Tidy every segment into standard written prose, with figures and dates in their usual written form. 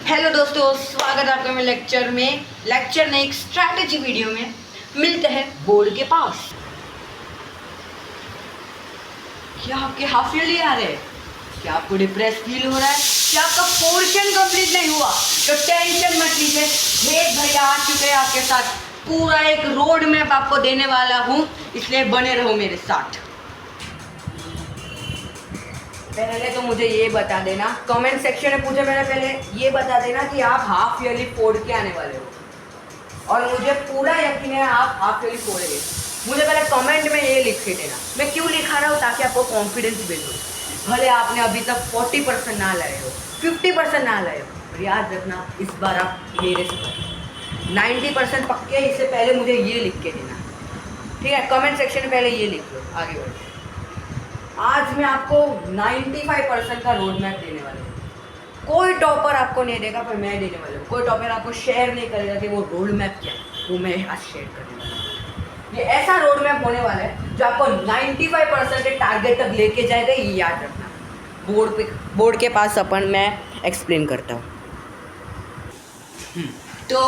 Hello दोस्तों, स्वागत है आपका मेरे लेक्चर में। लेक्चर नहीं, एक स्ट्रैटेजी वीडियो में मिलते हैं बोर्ड के पास। क्या आपके हाफ ईयरली आ रहे हैं? क्या आपको डिप्रेस फील हो रहा है? क्या आपका पोर्शन कंप्लीट नहीं हुआ? तो टेंशन मत लीजिए, एक भैया आ चुके हैं आपके साथ। पूरा एक रोड मैप आपको देने वाला हूँ, इसलिए बने रहो मेरे साथ। पहले तो मुझे ये बता देना, कमेंट सेक्शन में पूछे मैंने, पहले ये बता देना कि आप हाफ ईयरली फोड़ के आने वाले हो, और मुझे पूरा यकीन है आप हाफ ईयरली फोड़ेंगे। मुझे पहले कमेंट में ये लिख के देना। मैं क्यों लिखा रहा हूँ? ताकि आपको कॉन्फिडेंस बिल्ड हो। भले आपने अभी तक 40% ना लाए हो, 50% ना लाए हो, पर याद रखना इस बार आप मेरे से 90% पक्के। इससे पहले मुझे ये लिख के देना, ठीक है? कमेंट सेक्शन में पहले ये लिख लो। आगे बढ़ो। आज मैं आपको 95% का रोड मैप देने वाला हूँ। कोई टॉपर आपको नहीं देगा, पर मैं देने वाला हूँ। कोई टॉपर आपको शेयर नहीं करेगा कि वो रोड मैप क्या है, वो मैं आज शेयर करने वाला हूँ। ये ऐसा रोड मैप होने वाला है जो आपको 95% के टारगेट तक लेके जाएगा, ये याद रखना। बोर्ड के पास मैं एक्सप्लेन करता हूँ। तो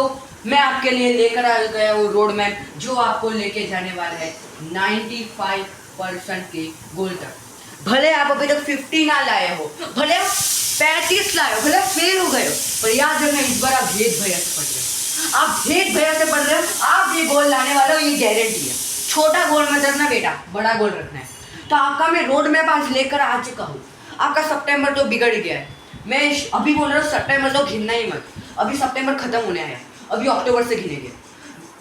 मैं आपके लिए लेकर आ गया वो रोड मैप जो आपको लेके जाने वाला है 95% के गोल तक। भले आप अभी तक 50 ना लाए हो, भले आप 35 लाए हो, भले आप फेल हो गए हो, पर याद रखना इस बार आप भेद भैया से पढ़ रहे हो। आप भेद भैया से पढ़ रहे हो, आप ये गोल लाने वाले हो, ये गारंटी है। छोटा गोल मत रखना बेटा, बड़ा गोल रखना है। तो आपका मैं रोड मैप आज लेकर आ चुका हूँ। आपका सितंबर तो बिगड़ गया है। मैं अभी बोल रहा हूँ सितंबर तो गिनना ही मत। अभी सितंबर खत्म होने आया, अभी अक्टूबर से गिनेंगे।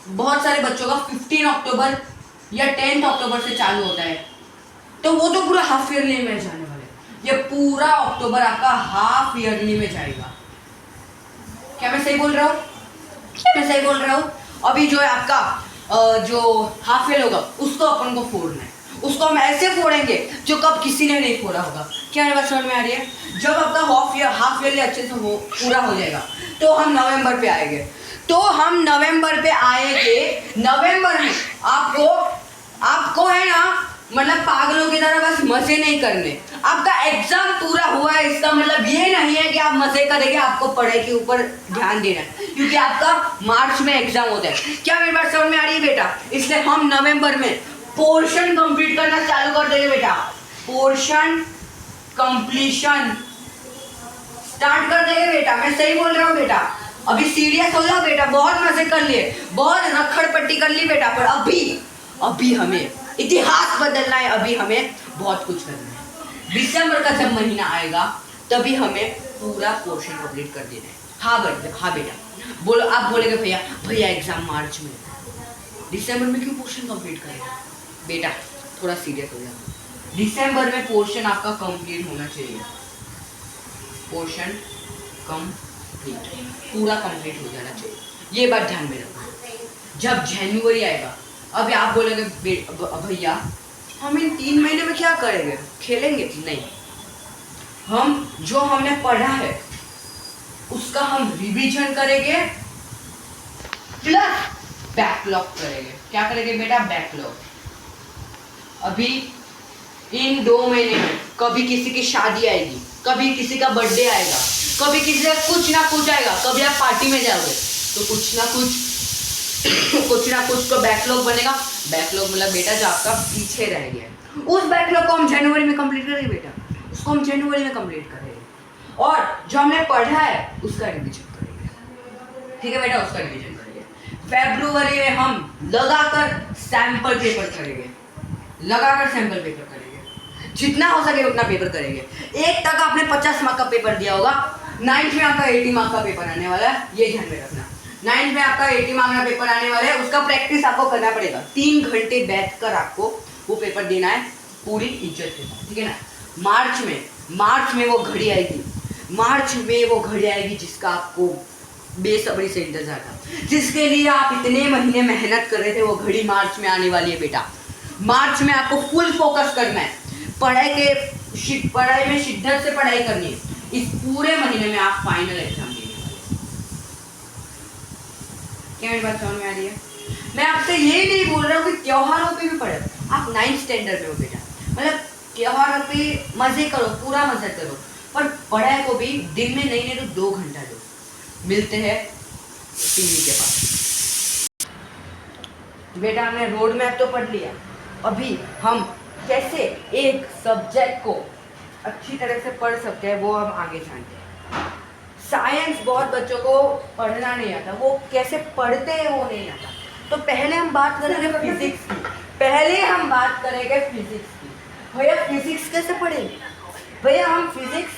बहुत सारे बच्चों का 15 अक्टूबर या 10 अक्टूबर से चालू होता है, तो वो तो पूरा हाफ ईयरली में जाने वाले। ये पूरा अक्टूबर आपका हाफ ईयरली में जाएगा। क्या मैं सही बोल रहा हूँ? मैं सही बोल रहा हूँ? अभी जो है आपका जो हाफ ईयर होगा उसको अपन को फोड़ना है। उसको हम ऐसे फोड़ेंगे जो कब किसी ने नहीं फोड़ा होगा। क्या मेरी बात समझ में आ रही है? जब आपका हाफ ईयरली अच्छे से पूरा हो जाएगा तो हम नवंबर पे आएंगे। नवंबर में आपको है ना, मतलब पागलों की तरह बस मजे नहीं करने। आपका एग्जाम पूरा हुआ है, इसका मतलब ये नहीं है कि आप मजे करेंगे। आपको पढ़ाई के ऊपर ध्यान देना है, क्योंकि आपका मार्च में एग्जाम होता है। क्या मेरी बात समझ में आ रही है बेटा? इसलिए हम नवंबर में पोर्शन कंप्लीट करना चालू कर देंगे बेटा। पोर्शन कंप्लीशन स्टार्ट कर देंगे बेटा। मैं सही बोल रहा हूँ बेटा? अभी सीरियस हो जाओ बेटा। बहुत मजे कर लिए, बहुत रखड़ पट्टी कर ली बेटा, पर अभी हमें इतिहास बदलना है। अभी हमें बहुत कुछ करना है। दिसंबर का जब महीना आएगा तभी हमें पूरा पोर्शन कंप्लीट कर देना है। हाँ बेटा बोलो। आप बोलेगे भैया एग्जाम मार्च में, दिसंबर में क्यों पोर्शन कंप्लीट करेगा? बेटा थोड़ा सीरियस हो जाओ। दिसंबर में पोर्शन आपका कंप्लीट होना चाहिए। पोर्शन कंप्लीट, पूरा कंप्लीट हो जाना चाहिए। ये बात ध्यान में रखो। जब जनवरी आएगा, अभी आप बोलेंगे भैया हम इन 3 महीने में क्या करेंगे? खेलेंगे? नहीं, हम जो हमने पढ़ा है उसका हम रिवीजन करेंगे प्लस बैकलॉग करेंगे। क्या करेंगे बेटा? बैकलॉग। अभी इन 2 महीने में कभी किसी की शादी आएगी, कभी किसी का बर्थडे आएगा, कभी किसी का कुछ ना कुछ आएगा, कभी आप पार्टी में जाओगे, तो कुछ ना कुछ तो बैकलॉग बनेगा। बैकलॉग मतलब बेटा जो आपका पीछे रह गया, उस बैकलॉग को हम जनवरी में कंप्लीट करेंगे बेटा। उसको हम जनवरी में कंप्लीट करेंगे, और जो हमने पढ़ा है उसका रिवीजन करेंगे। ठीक है बेटा? उसका रिवीजन करेंगे। फरवरी में हम लगाकर सैंपल पेपर करेंगे। जितना हो सके उतना पेपर करेंगे। 1 तक आपने 50 मार्क का पेपर दिया होगा, 9th में आपका 80 मार्क का पेपर आने वाला है। ये ध्यान में रखना। 9th में आपका 80 मार्क का पेपर आने वाला है। उसका प्रैक्टिस आपको करना पड़ेगा। 3 घंटे बैठकर आपको वो पेपर देना है पूरी इज्जत के साथ, ठीक है ना? मार्च में वो घड़ी आएगी जिसका आपको बेसब्री से इंतजार था, जिसके लिए आप इतने महीने मेहनत कर रहे थे। वो घड़ी मार्च में आने वाली है बेटा। मार्च में आपको फुल फोकस करना है। पढ़ाई में शिद्दत से पढ़ाई करनी है। इस पूरे महीने में आप फाइनल एग्जाम देने वाले। क्या मेरी बात समझ में आ रही है? मैं आपसे ये नहीं बोल रहा हूँ कि त्योहारों पे भी पढ़े। आप 9th स्टैंडर्ड में हो बेटा, मतलब त्योहारों पे मजे करो, पूरा मजा करो, पर पढ़ाई को भी दिन में नहीं तो 2 घंटा दो। मिलते हैं टीवी के पास। बेटा हमने रोड मैप तो पढ़ लिया, अभी हम कैसे एक सब्जेक्ट को अच्छी तरह से पढ़ सकते हैं वो हम आगे जानते हैं। साइंस बहुत बच्चों को पढ़ना नहीं आता, वो कैसे पढ़ते हैं वो नहीं आता। तो पहले हम बात करेंगे फिजिक्स की, भैया फिजिक्स कैसे पढ़ेंगे? भैया हम फिजिक्स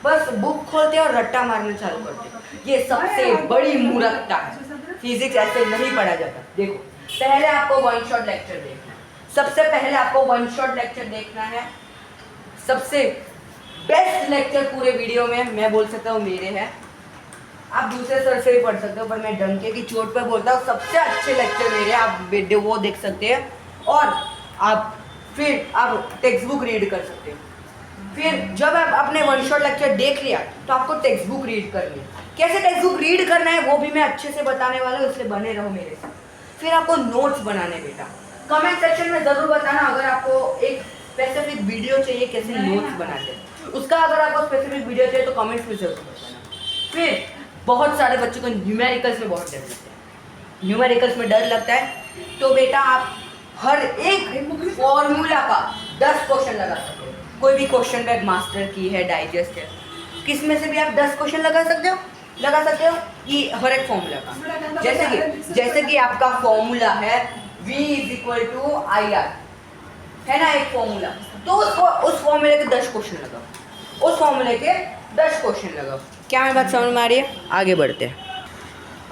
बस बुक खोलते हैं और रट्टा मारना चालू करते हैं, ये सबसे बड़ी मूर्खता है। फिजिक्स ऐसे नहीं पढ़ा जाता। देखो पहले आपको वन शॉट लेक्चर देखना है, सबसे पहले आपको वन शॉट लेक्चर देखना है। सबसे बेस्ट लेक्चर पूरे वीडियो में मैं बोल सकता हूँ मेरे हैं, आप दूसरे सर से भी पढ़ सकते हो, पर मैं डंके की चोट पर बोलता हूँ सबसे अच्छे लेक्चर मेरे, आप वीडियो वो देख सकते हैं और आप फिर आप टेक्स्ट बुक रीड कर सकते हो। फिर जब आप अपने वन शॉट लेक्चर देख लिया तो आपको टेक्स्ट बुक रीड करनी है। कैसे टेक्स्ट बुक रीड करना है वो भी मैं अच्छे से बताने वाला हूँ, इसलिए बने रहो मेरे साथ। फिर आपको नोट्स बनाने बेटा, कमेंट सेक्शन में ज़रूर बताना अगर आपको एक स्पेसिफिक वीडियो चाहिए कैसे नोट्स बनाते हैं, उसका अगर आपको स्पेसिफिक वीडियो चाहिए तो कमेंट्स में जरूर बताना। फिर बहुत सारे बच्चों को न्यूमेरिकल्स में बहुत डर लगता है, न्यूमेरिकल्स में डर लगता है तो बेटा आप हर एक फॉर्मूला का 10 क्वेश्चन लगा सकते हो। कोई भी क्वेश्चन बैंक मास्टर की है, डाइजेस्ट है, किस में से भी आप 10 क्वेश्चन लगा सकते हो कि हर एक फॉर्मूला का। जैसे कि आपका फॉर्मूला है V = IR है ना, एक फॉर्मूला, तो उस फॉर्मूले के 10 क्वेश्चन लगाओ। क्या मेरी बात समझ में आ रही है? आगे बढ़ते हैं।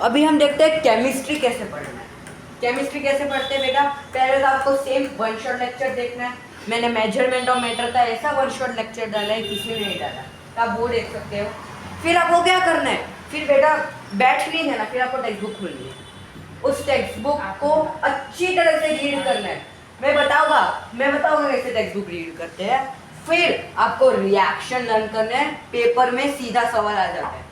अभी हम देखते हैं केमिस्ट्री कैसे पढ़ना है। केमिस्ट्री कैसे पढ़ते हैं बेटा? पहले तो आपको सेम वन शॉट लेक्चर देखना है। मैंने मेजरमेंट ऑफ मैटर का ऐसा वन शॉट लेक्चर डाला है, किसी ने नहीं डाला, तो आप वो देख सकते हो। फिर आपको क्या करना है? फिर बेटा बैठ नहीं है ना, फिर आपको टेक्स्ट बुक खोलनी है, उस टेक्स्ट बुक को अच्छी तरह से रीड करना है। मैं बताऊंगा कैसे टेक्स्ट बुक रीड करते हैं। फिर आपको रिएक्शन लर्न करना है, पेपर में सीधा सवाल आ जाता है,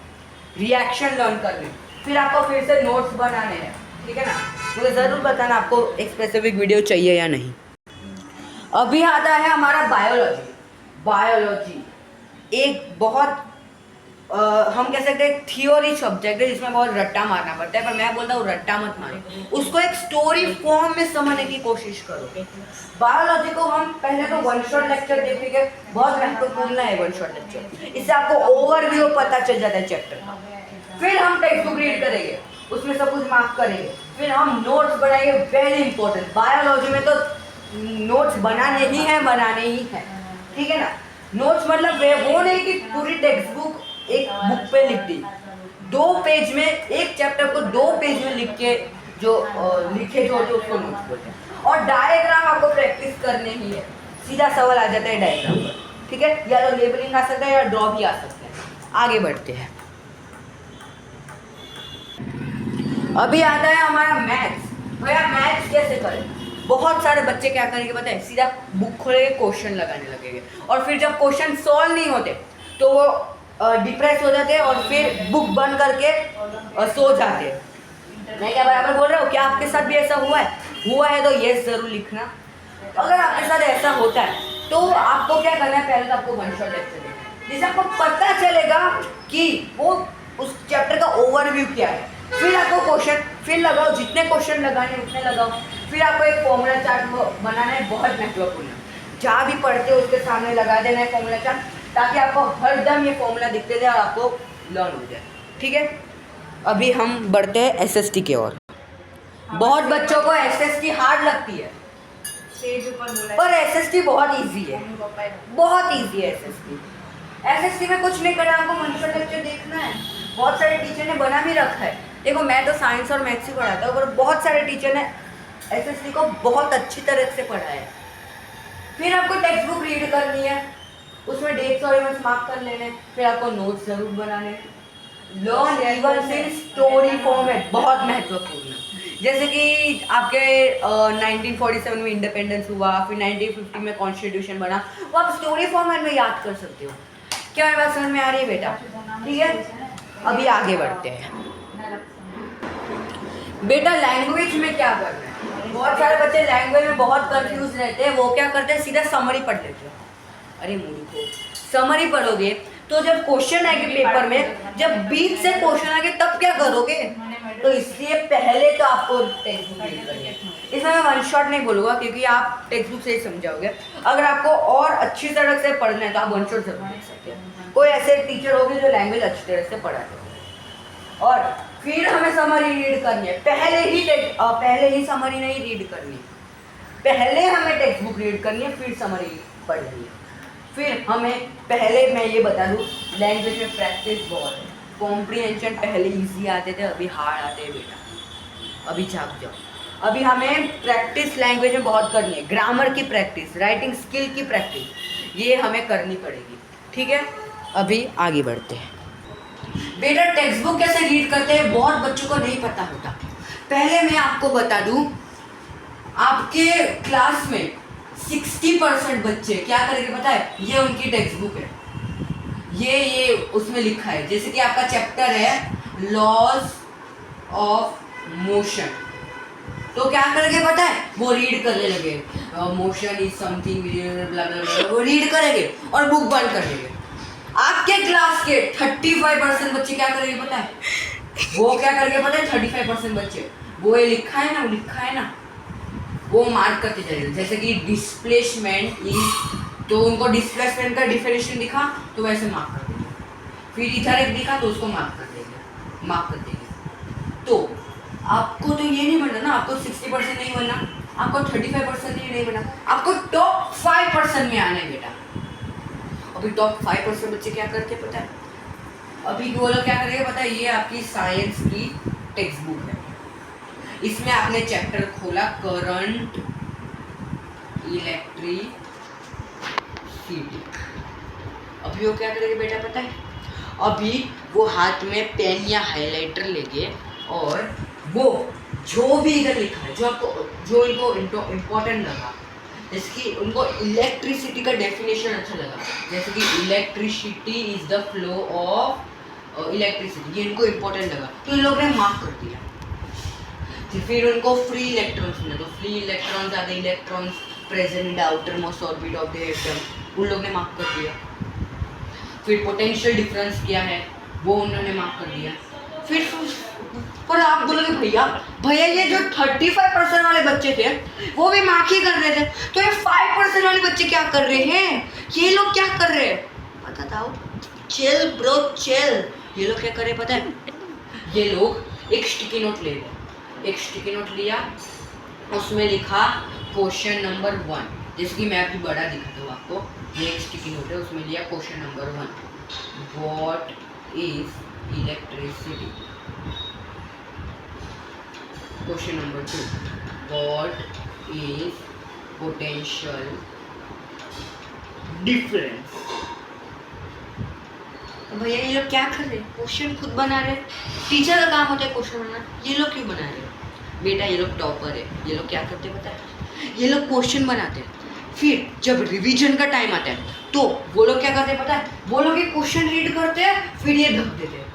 रिएक्शन लर्न करने। फिर आपको फिर से नोट्स बनाने हैं, ठीक है ना? मुझे ज़रूर बताना आपको एक स्पेसिफिक वीडियो चाहिए या नहीं। अभी आता है हमारा बायोलॉजी एक बहुत हम कह सकते हैं थियोरी सब्जेक्ट है जिसमें बहुत रट्टा मारना पड़ता है, पर मैं बोलता हूँ रट्टा मत मारो, उसको एक स्टोरी फॉर्म में समझने की कोशिश करो। बायोलॉजी को हम पहले तो वन शॉट लेक्चर देखेंगे, बहुत महत्वपूर्ण है वन शॉट लेक्चर, इससे आपको ओवरव्यू पता चल जाता है चैप्टर का। फिर हम टेक्स्ट बुक रीड करेंगे, उसमें सब कुछ मार्क करेंगे, फिर हम नोट्स बनाएंगे, वेरी इंपॉर्टेंट। बायोलॉजी में तो नोट्स बनाने ही है, ठीक है ना? नोट्स मतलब वो नहीं कि पूरी टेक्स्ट बुक एक बुक पे लिख दी, 2 पेज में एक चैप्टर को 2 पेज में लिख के जो लिखे जो होते उसको नोट्स बोलते हैं। और डायग्राम आपको प्रैक्टिस करने ही है, सीधा सवाल आ जाता है डायग्राम पर, ठीक है? या तो लेबलिंग आ सकता है या ड्रॉ भी आ सकता है। आगे बढ़ते हैं। अभी आता है हमारा मैथ्स। भैया मैथ्स कैसे करें? बहुत सारे बच्चे क्या करेंगे पता है? सीधा बुक खोलेंगे, क्वेश्चन लगाने लगेंगे, और फिर जब क्वेश्चन सॉल्व नहीं होते तो वो डिप्रेस हो जाते हैं और फिर बुक बंद करके सो जाते हैं। मैं क्या बराबर बोल रहा हूँ? क्या आपके साथ भी ऐसा हुआ है तो यस जरूर लिखना। अगर आपके साथ ऐसा होता है तो आपको क्या करना है? पहले तो आपको वन शॉट लेक्चर देखना है, जिससे आपको पता चलेगा कि वो उस चैप्टर का ओवरव्यू क्या है। फिर आपको क्वेश्चन फिर लगाओ, जितने क्वेश्चन लगाने उतने लगाओ। फिर आपको एक फॉर्मूला चार्ट बनाना है, बहुत महत्वपूर्ण। जहाँ भी पढ़ते हो उसके सामने लगा देना है फॉर्मूला चार्ट, ताकि आपको हर दम ये फॉर्मूला दिखते जाए और आपको लर्न हो जाए, ठीक है? अभी हम बढ़ते हैं एसएसटी की ओर। बहुत बच्चों को एसएसटी हार्ड लगती है, पर एसएसटी बहुत इजी है, एसएसटी में कुछ नहीं करना, आपको वन शॉट लेक्चर देखना है। बहुत सारे टीचर ने बना भी रखा है। देखो मैं तो साइंस और मैथ्स ही पढ़ाता हूँ, पर बहुत सारे टीचर ने एसएसटी को बहुत अच्छी तरह से पढ़ाया है। फिर आपको टेक्स्ट बुक रीड करनी है, उसमें डेट्स और इवेंट्स मार्क कर लेने, फिर आपको नोट्स जरूर बनाने। Learn events in story format बहुत महत्वपूर्ण है। जैसे कि आपके 1947 में इंडिपेंडेंस हुआ, फिर 1950 में कॉन्स्टिट्यूशन बना, वो आप स्टोरी फॉर्मेट में याद कर सकते हो। क्या मेरी बात समझ में आ रही है बेटा? ठीक है, अभी आगे बढ़ते हैं। बेटा लैंग्वेज में क्या करना है? बहुत सारे बच्चे लैंग्वेज में बहुत कंफ्यूज रहते हैं। वो क्या करते हैं? सीधा समरी पढ़ लेते हैं। अरे मूर्खों, समरी पढ़ोगे तो जब क्वेश्चन आएंगे पेपर में, जब बीच से क्वेश्चन आएंगे तब क्या करोगे? तो इसलिए पहले तो आपको टेक्स्ट बुक रीड करनी है। इसमें मैं वन शॉट नहीं बोलूँगा क्योंकि आप टेक्स्ट बुक से ही समझाओगे। अगर आपको और अच्छी तरह से पढ़ना है तो आप वन शॉट जरूर देख सकते हैं। कोई ऐसे टीचर होंगे जो लैंग्वेज अच्छी तरह से पढ़ाते हैं। और फिर हमें समरी रीड करनी है। पहले ही समरी नहीं रीड करनी है, पहले हमें टेक्स्ट बुक रीड करनी है, फिर समरी पढ़नी है। फिर हमें पहले मैं ये बता दूँ, लैंग्वेज में प्रैक्टिस बहुत है। कॉम्प्रीहेंशन पहले इजी आते थे, अभी हार्ड आते हैं बेटा, अभी जाग जाओ। अभी हमें प्रैक्टिस लैंग्वेज में बहुत करनी है, ग्रामर की प्रैक्टिस, राइटिंग स्किल की प्रैक्टिस, ये हमें करनी पड़ेगी। ठीक है, अभी आगे बढ़ते हैं। बेटा टेक्स्ट बुक कैसे रीड करते हैं बहुत बच्चों को नहीं पता होता। पहले मैं आपको बता दूं, आपके क्लास में 60% बच्चे क्या करेंगे पता है? ये उनकी टेक्स्ट बुक है, ये उसमें लिखा है, जैसे कि आपका चैप्टर है लॉज ऑफ मोशन, तो क्या करेंगे पता है? वो रीड करने लगे, मोशन इज समथिंग, वो रीड करेंगे और बुक बंद कर देंगे। आपके क्लास के 35% बच्चे क्या करेंगे पता है? वो क्या करेंगे पता है? 35% बच्चे वो ये लिखा है ना, वो मार्क करते जाएंगे। जैसे कि डिस्प्लेसमेंट इज, तो उनको डिस्प्लेसमेंट का डिफिनेशन दिखा तो वैसे मार्क कर देंगे। फिर इधर एक दिखा तो उसको मार्क कर देंगे। तो आपको तो ये नहीं बनना ना, आपको 60% नहीं बनना, आपको 35% नहीं बनना, आपको टॉप 5% में आना है बेटा। अभी टॉप 5% बच्चे क्या करते पता है? अभी वो लोग क्या करेंगे पता है? ये आपकी साइंस की टेक्स्ट बुक है, इसमें आपने चैप्टर खोला करंट इलेक्ट्रिसिटी। अभी वो क्या करेंगे बेटा पता है? अभी वो हाथ में पेन या हाइलाइटर लेंगे और वो जो भी इधर लिखा है, जो इनको इम्पोर्टेंट लगा, जैसे कि उनको इलेक्ट्रिसिटी का डेफिनेशन अच्छा लगा, जैसे कि electricity is the flow of electricity, ये इनको इम्पोर्टेंट लगा तो इन लोगों ने मार्क कर दिया। फिर उनको फ्री इलेक्ट्रॉन्स मिले, तो free electrons are the electrons present in the outermost orbit of the atom, उन लोगों ने मार्क कर दिया। फिर पोटेंशियल डिफरेंस क्या है वो उन्होंने मार्क कर दिया। फिर पर आप बोलोगे भैया ये जो 35% वाले बच्चे थे वो भी मार्क ही कर रहे थे, तो ये 5% वाले बच्चे क्या कर रहे हैं? ये लोग क्या कर रहे हैं पता था? Chill bro chill. ये लोग क्या कर रहे पता है? ये लोग एक स्टिकी नोट ले रहे, एक स्टिकी नोट लिया, उसमें लिखा क्वेश्चन नंबर 1, जैसे कि मैं अभी बड़ा दिखाता हूँ आपको। ये एक स्टिकी नोट है, उसमें लिया question number 1, what is electricity. Question number 2, what is potential difference. भैया ये लोग क्या कर रहे हैं? क्वेश्चन खुद बना रहे। टीचर का काम होता है क्वेश्चन बनाना, ये लोग क्यों बना रहे? बेटा ये लोग टॉपर है, ये लोग क्या करते पता है? ये लोग क्वेश्चन बनाते हैं, फिर जब रिवीजन का टाइम आता है तो वो लोग क्या करते हैं पता है? वो लोग ये क्वेश्चन रीड करते हैं, फिर ये ढक देते हैं,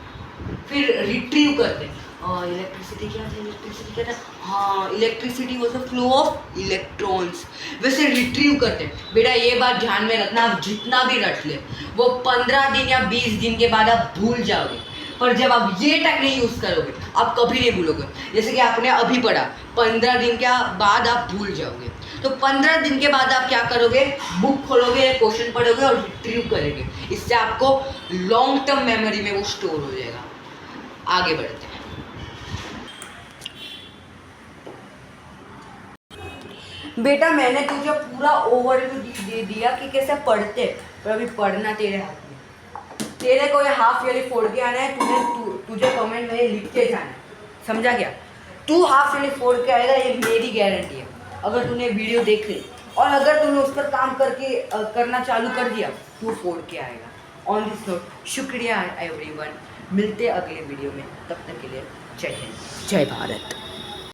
फिर रिट्रीव करते हैं। इलेक्ट्रिसिटी क्या था? इलेक्ट्रिसिटी क्या था? हाँ, electricity was the flow of electrons, वैसे रिट्रीव करते हैं। बेटा ये बात ध्यान में रखना, आप जितना भी रट ले वो 15 दिन या 20 दिन के बाद आप भूल जाओगे, पर जब आप ये टेक्निक यूज़ करोगे आप कभी नहीं भूलोगे। जैसे कि आपने अभी पढ़ा, 15 दिन के बाद आप भूल जाओगे, तो 15 दिन के बाद आप क्या करोगे? बुक खोलोगे, क्वेश्चन पढ़ोगे और रिट्रीव करेंगे, इससे आपको लॉन्ग टर्म मेमोरी में वो स्टोर हो जाएगा। आगे बढ़ते हैं। बेटा मैंने तुझे पूरा ओवरव्यू दे दिया कि कैसे पढ़ते, पर अभी पढ़ना तेरे हाथ में। तेरे को ये हाफ ईयरली फोड़ के आना है, तुझे कमेंट में लिख के जाना है, समझा क्या? तू हाफ ईयरली फोड़ के आएगा, ये मेरी गारंटी है। अगर तूने वीडियो देख ली और अगर तूने उस पर काम करना चालू कर दिया, तू फोड़ के आएगा। ऑन दिस नोट शुक्रिया एवरीवन, मिलते अगले वीडियो में, तब तक के लिए जय हिंद जय भारत।